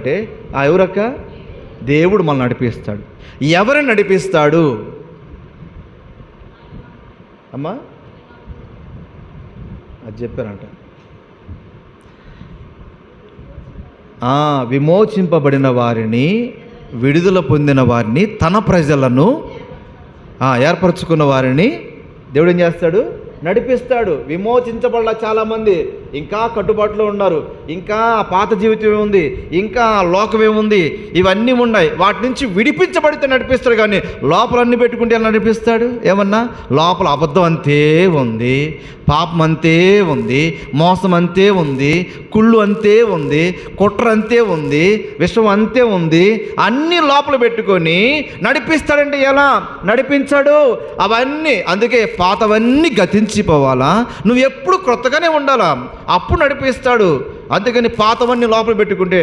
నడిపిస్తాడంటే ఎవరక్క? దేవుడు మనల్ని నడిపిస్తాడు. ఎవరిని నడిపిస్తాడు అమ్మా? అది చెప్పారంట. విమోచింపబడిన వారిని, విడుదల పొందిన వారిని, తన ప్రజలను, ఏర్పరచుకున్న వారిని దేవుడు ఏం చేస్తాడు? నడిపిస్తాడు. విమోచించబడాల చాలామంది ఇంకా కట్టుబాటులో ఉన్నారు, ఇంకా పాత జీవితం ఉంది, ఇంకా లోకం ఏముంది, ఇవన్నీ ఉన్నాయి. వాటి నుంచి విడిపించబడితే నడిపిస్తాడు. కానీ లోపల అన్ని పెట్టుకుంటే ఎలా నడిపిస్తాడు? ఏమన్నా లోపల అబద్ధం అంతే ఉంది, పాపం అంతే ఉంది, మోసం అంతే ఉంది, కుళ్ళు అంతే ఉంది, కుట్ర అంతే ఉంది, విషం అంతే ఉంది. అన్నీ లోపల పెట్టుకొని నడిపిస్తాడంటే ఎలా నడిపించాడు? అవన్నీ, అందుకే పాతవన్నీ గతించిపోవాలా, నువ్వు ఎప్పుడు క్రొత్తగానే ఉండాలా, అప్పుడు నడిపిస్తాడు. అందుకని పాతవన్నీ లోపల పెట్టుకుంటే